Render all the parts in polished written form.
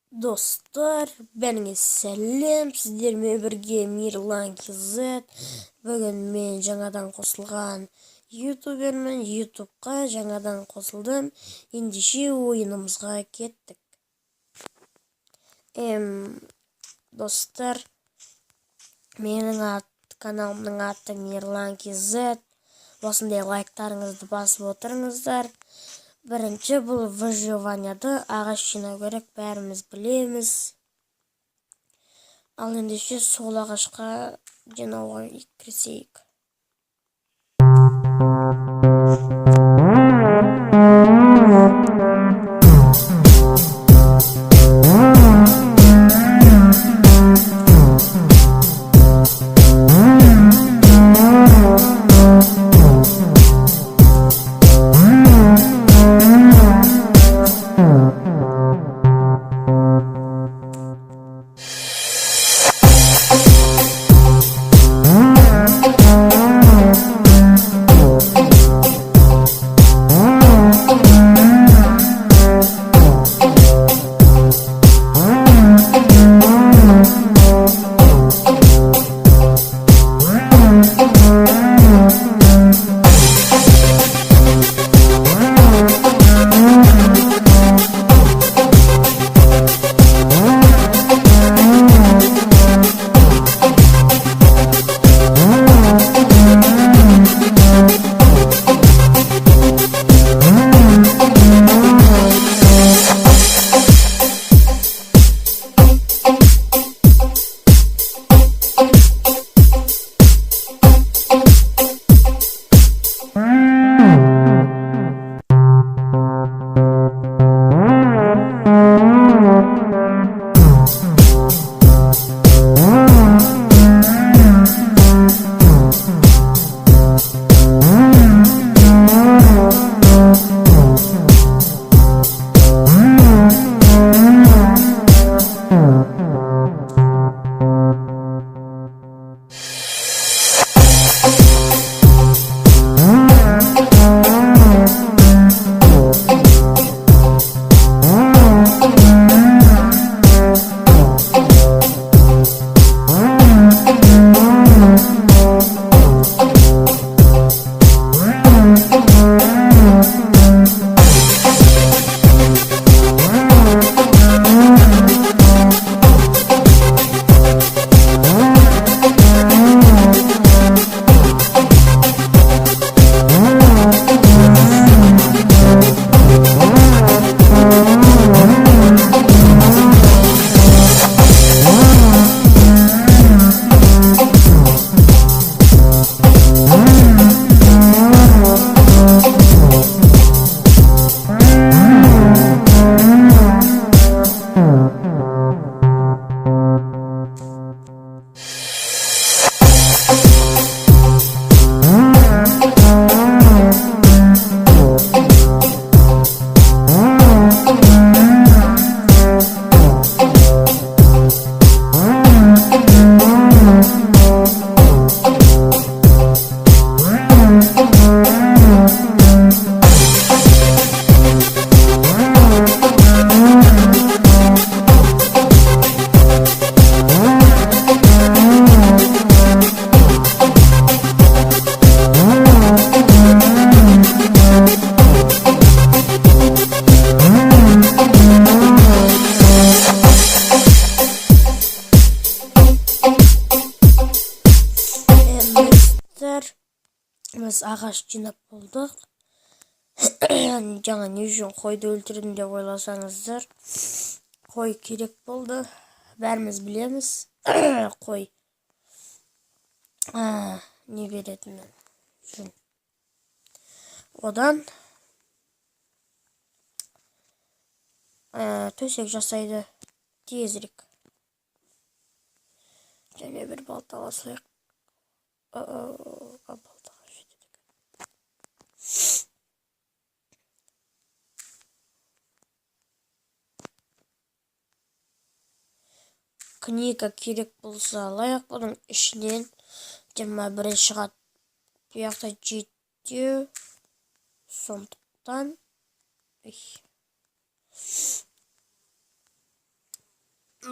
Dostlar, beni sәлем, сіздермен бірге Мирлан KZ. Бүгін мен жаңадан қосылған ютубермін. Ютубқа жаңадан қосылдым. Ендеше ойынымызға кеттік. Достар, менің каналымның аты Мирлан KZ. Осындай лайктарыңызды басып отырыңыздар. Бірінші бұл выживанияды ағаш жинау керек, бәріміз білеміз. Ал ендеше сол ағашқа жинауға кірісейік. Біз ағаш жинап болдық. Жаңа не үшін қойды өлтірдім деп ойласаңыздар, қой керек болды. Бәріміз білеміз. Қой не беретінін. Одан төсек жасайды тезірек. Және бір балта аласайық. Балтаға жетедік. Книга керек болса алайық. Бұның ішінен 21 шығады. Бұяқта 7. Сондықтан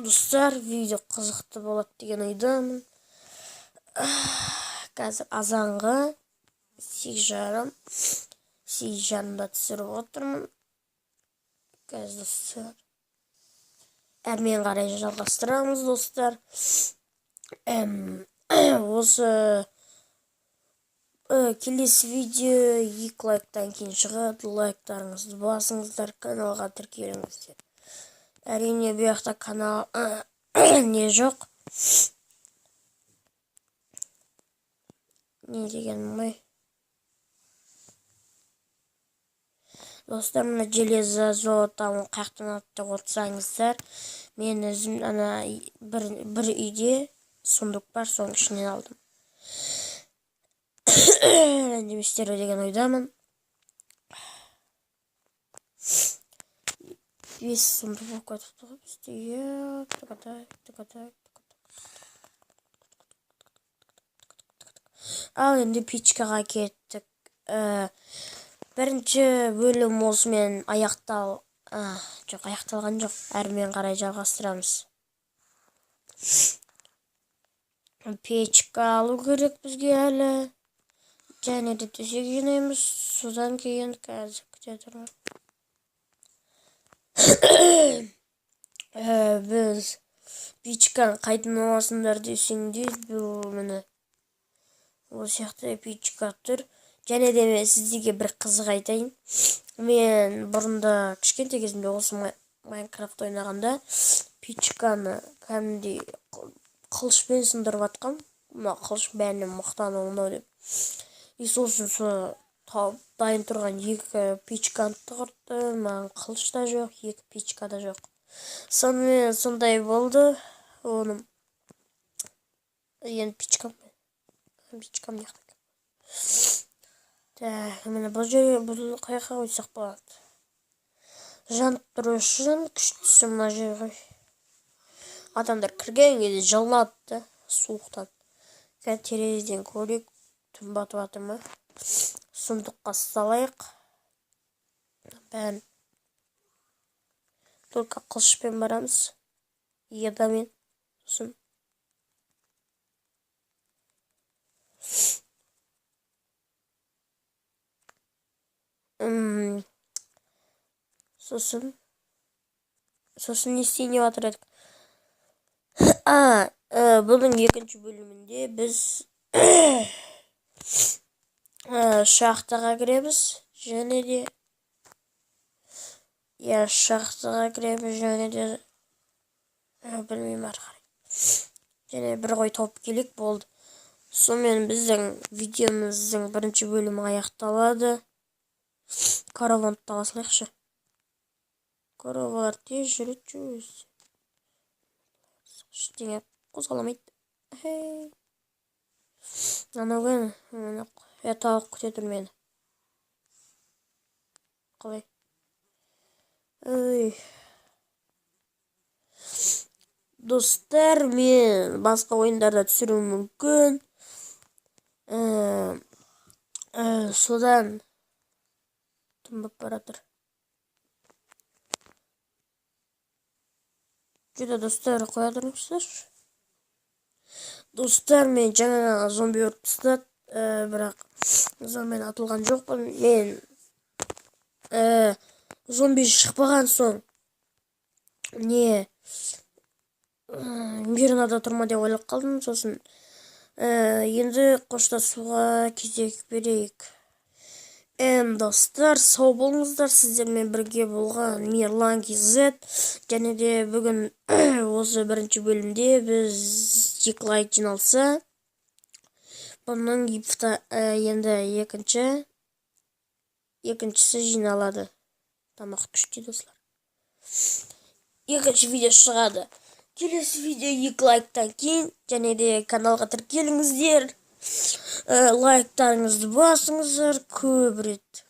Достар, видео қызықты болады деген ойдамын. Қазір азанға 8:30 түсіріп отырмын. Қазір достар, әрмен қарай жалғастырамыз достар. Осы келесі видео 2 лайктан кейін шығады. Лайктарыңызды басыңыздар, каналға тіркеліңіздер. Әрине бұл жақта канал не жоқ. Не дегенім ғой. Достар, мына железо золотаны қаяқтан алды деп отырсаңыздар, мен өзім ана бір үйде сундук бар, соның ішінен алдым. Рәндеместер деген ойдамын. 5 сундук болып кетіпті ғой бізде. Ал енді пичкаға кеттік. Бірінші бөлім осымен аяқталған жоқ. Әрмен қарай жалғастырамыз. Печка алу керек бізге әлі. Және де төсек жинаймыз. Содан кейін қазір күте тұрмыз. Біз пичканы қайдан аласыңдар десеңдер, бұл міне осы сияқты пичка тұр. Және де мен сіздерге бір қызық айтайын. Мен бұрында кішкентай кезімде осы Майнкрафт ойнағанда пичканы кәдімгідей қылышпен сындырып атқам. Мына қылыш бәрінен мықтан ойнау деп. И сосын дайын тұрған 2 пичканы тұғырды. Маған қылыш та жоқ, 2 пичка да жоқ. Сонымен сондай болды. Оның енді пичкам не қылды. Міне бұл қаяққа қойсақ болады. Жанып тұру үшін күштісі мына жер ғой. Адамдар кірген кезде жылынады суықтан. Терезеден көрейік, түн батып жатыр ма? Сундукқа салайық. Бәрін только қылышпен барамыз. Едамен. Сосын не істейін деп жатыр едік. Бұның 2-ші бөлімінде біз шахтаға кіреміз. Және де білмеймін ары қарай. Және бір қой тауып келек болды. Сонымен біздің видеомыздың 1-ші бөлімі аяқталады. Караванды тағасылайықшы. Караван тез жүреді. Ештеңе қозғаламайды. Анау кәне, тауық күте тұр мені. Қалай? Достар, мен басқа ойындарда түсіруім мүмкін. Содан түн болып баратыр. Жүді достар, қоя тұрыңыздар. Достар, мен жаңа зомби өріп тастады, бірақ зомбимен атылған жоқпын. Мен зомби шықпаған соң мирнада тұрма деп ойлап қалдым. Сосын енді қоштасуға кезек берейік. Достар, сау болыңыздар. Сіздермен бірге болған Мирлан KZ. Және де бүгін осы 1-ші бөлімде біз 2 лайк жиналса, бұның енді екіншісі жиналады. Тамақ күшті достар. 2-ші видео шығады. Келесі видео 2 лайктан кейін. Және де каналға тіркеліңіздер. Лайктарыңызды басыңыздар. Көп рет.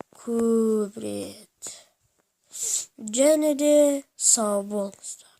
Және де сау болыңыздар.